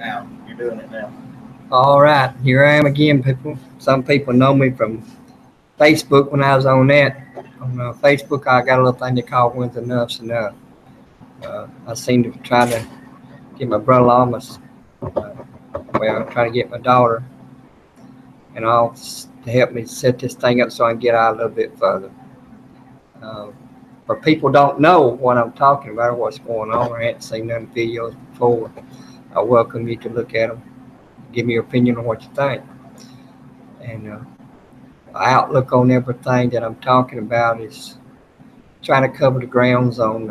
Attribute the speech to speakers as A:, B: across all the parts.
A: now. You're doing it now.
B: All right, here I am again, people. Some people know me from Facebook when I was on that. On Facebook, I got a little thing they call When's Enough's Enough. I seem to try to get my brother-in-law, trying to get my daughter, and all to help me set this thing up so I can get out a little bit further. Uh, but people don't know what I'm talking about or what's going on. I hadn't seen none videos before. I welcome you to look at them. Give me your opinion on what you think. And outlook on everything that I'm talking about is trying to cover the grounds on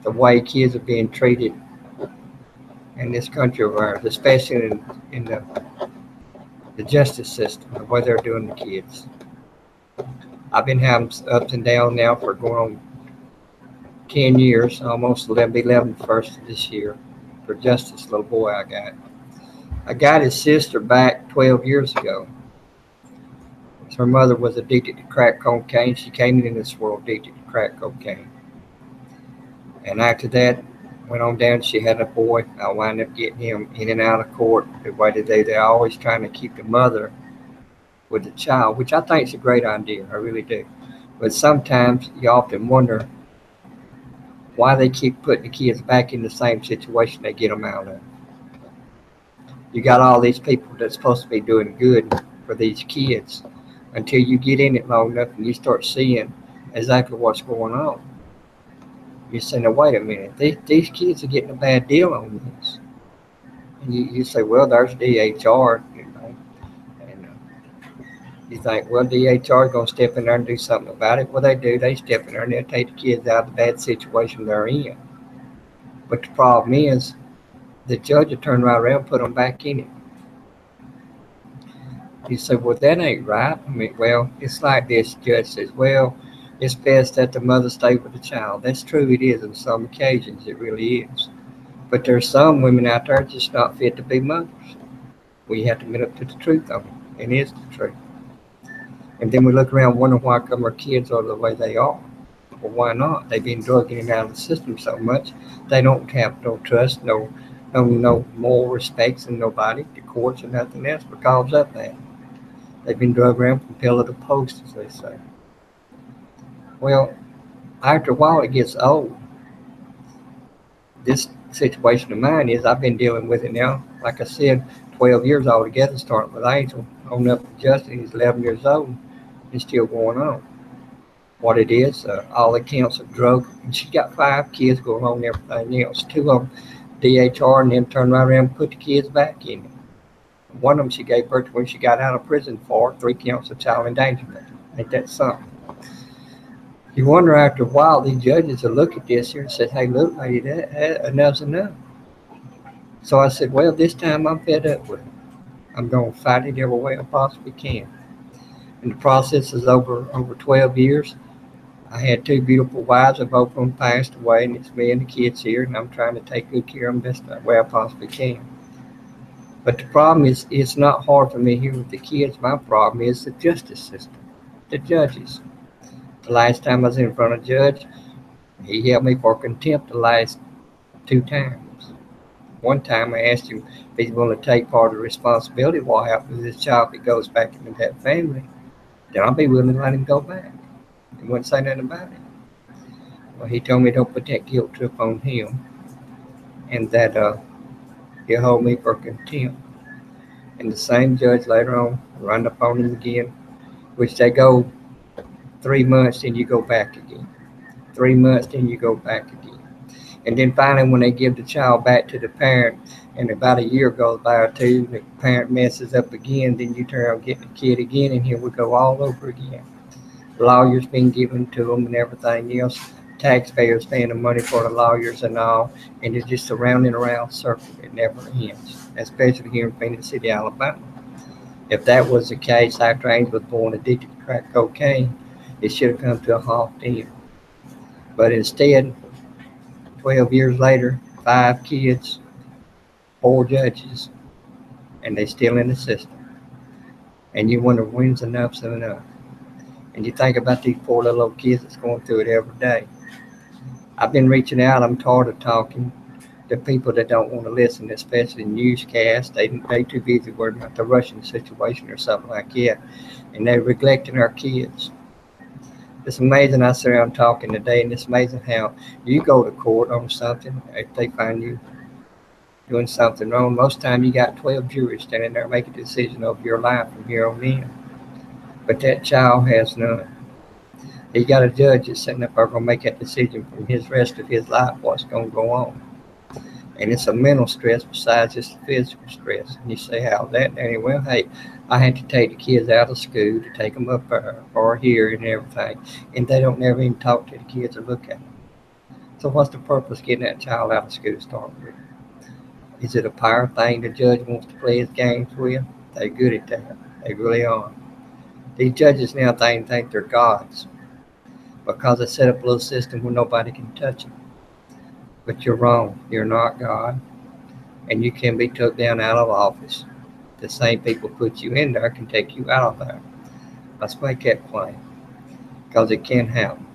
B: the way kids are being treated in this country of ours, especially in the justice system, the way they're doing the kids. I've been having ups and downs now for going on 10 years, almost 11 first of this year, for justice, little boy I got. I got his sister back 12 years ago. Her mother was addicted to crack cocaine. She came into this world addicted to crack cocaine. And after that, went on down, she had a boy. I wound up getting him in and out of court the way they do. They're always trying to keep the mother with the child, which I think is a great idea. I really do. But sometimes you often wonder why they keep putting the kids back in the same situation they get them out of. You got all these people that's supposed to be doing good for these kids until you get in it long enough and you start seeing exactly what's going on. You say, now wait a minute, these kids are getting a bad deal on this. And you say, well, there's DHR, and you think, well, DHR is going to step in there and do something about it. Well, they do. They step in there and they'll take the kids out of the bad situation they're in. But the problem is, the judge will turn right around and put them back in it. You say, well, that ain't right. I mean, well, it's like this. The judge says, well, it's best that the mother stay with the child. That's true, it is. On some occasions, it really is. But there's some women out there just not fit to be mothers. We have to admit up to the truth of it. It is the truth. And then we look around and wonder why come our kids are the way they are. Well, why not? They've been drugged in and out of the system so much, they don't have no trust, no moral respects in nobody, the courts or nothing else because of that. They've been drugged around from pillar to post, as they say. Well, after a while it gets old. This situation of mine is I've been dealing with it now, like I said, 12 years altogether, starting with Angel, on up to Justin. He's 11 years old and still going on. What it is, all accounts of drug, and she got 5 kids going on and everything else. 2 of them DHR, and then turned right around and put the kids back in it. One of them she gave birth to when she got out of prison for 3 counts of child endangerment. Ain't that something? You wonder after a while, these judges will look at this here and say, hey, look, lady, that enough's enough. So I said, well, this time I'm fed up with it. I'm going to fight it every way I possibly can. And the process is over 12 years. I had 2 beautiful wives, and both of them passed away, and it's me and the kids here, and I'm trying to take good care of them best way I possibly can. But the problem is, it's not hard for me here with the kids. My problem is the justice system, the judges. The last time I was in front of a judge, he held me for contempt the last 2 times. One time I asked him if he's willing to take part of the responsibility of what happens to this child if it goes back into that family. Then I'll be willing to let him go back. He wouldn't say nothing about it. Well, he told me don't put that guilt trip on him, and that he'll hold me for contempt. And the same judge later on run up on him again, which they go 3 months, then you go back again. 3 months, then you go back again. And then finally, when they give the child back to the parent, and about a year goes by or 2, the parent messes up again, then you turn around and get the kid again, and here we go all over again. Lawyers being given to them and everything else. Taxpayers paying the money for the lawyers and all. And it's just a round and around circle. It never ends, especially here in Phoenix City, Alabama. If that was the case after Angel was born addicted to crack cocaine, it should have come to a halt then. But instead, 12 years later, 5 kids, 4 judges, and they still in the system. And you wonder when's enough's enough. And you think about these poor little old kids that's going through it every day. I've been reaching out. I'm tired of talking. the people that don't want to listen, especially newscasts, they too busy worried about the Russian situation or something like that, and they're neglecting our kids. It's amazing. I sit around talking today, and it's amazing how you go to court on something. If they find you doing something wrong, most time you got 12 juries standing there making a decision of your life from here on in. But that child has none. He got a judge that's sitting up there going to make that decision for his rest of his life, what's going to go on. And it's a mental stress besides just the physical stress. And you say, how that? And well, hey, I had to take the kids out of school to take them up or here and everything. And they don't never even talk to the kids or look at them. So what's the purpose of getting that child out of school to start with? Is it a power thing the judge wants to play his games with? They're good at that. They really are. These judges now think they're gods because they set up a little system where nobody can touch them. But you're wrong. You're not God. And you can be took down out of office. The same people put you in there can take you out of there. Let's make that plain. Because it can happen.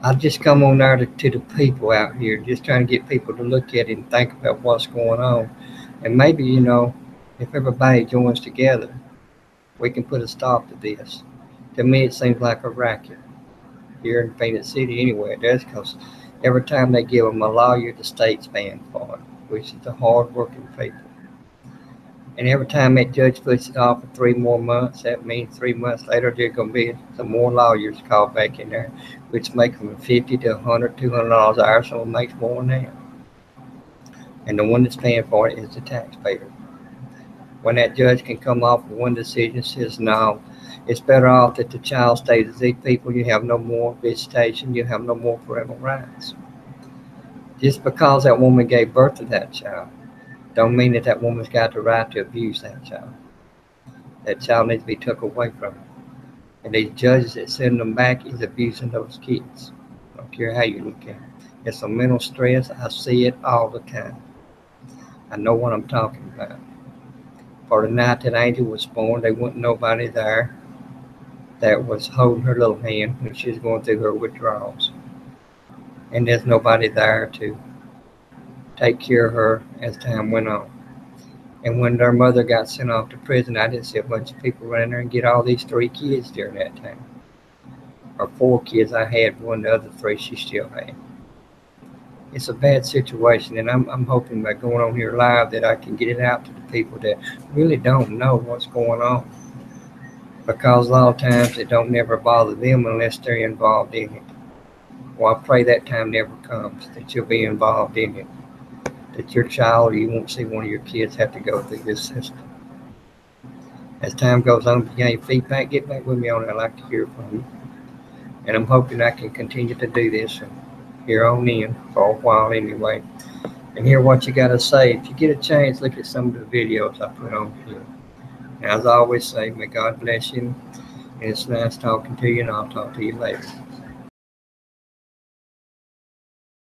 B: I just come on there to the people out here, just trying to get people to look at it and think about what's going on. And maybe, if everybody joins together, we can put a stop to this. To me, it seems like a racket here in Phoenix City anyway. It does, because every time they give them a lawyer, the state's paying for it, which is the hard-working people. And every time that judge puts it off for 3 more months, that means 3 months later, there's going to be some more lawyers called back in there, which makes them $50 to $100, $200 an hour, so it makes more than that. And the one that's paying for it is the taxpayer. When that judge can come off with one decision, says, no, it's better off that the child stays with these people. You have no more visitation. You have no more parental rights. Just because that woman gave birth to that child, don't mean that that woman's got the right to abuse that child. That child needs to be took away from her. And these judges that send them back is abusing those kids. I don't care how you look at it. It's a mental stress. I see it all the time. I know what I'm talking about. For the night that Angel was born, there wasn't nobody there that was holding her little hand when she was going through her withdrawals. And there's nobody there to take care of her as time went on. And when their mother got sent off to prison, I didn't see a bunch of people running there and get all these 3 kids during that time. Or 4 kids I had, one, the other 3 she still had. It's a bad situation, and I'm hoping by going on here live that I can get it out to the people that really don't know what's going on. Because a lot of times it don't never bother them unless they're involved in it. Well, I pray that time never comes, that you'll be involved in it. That your child, or you won't see one of your kids have to go through this system. As time goes on, if you got any feedback, get back with me on it. I'd like to hear from you. And I'm hoping I can continue to do this from here on in for a while anyway. And hear what you got to say. If you get a chance, look at some of the videos I put on here. And as I always say, may God bless you. And it's nice talking to you, and I'll talk to you later.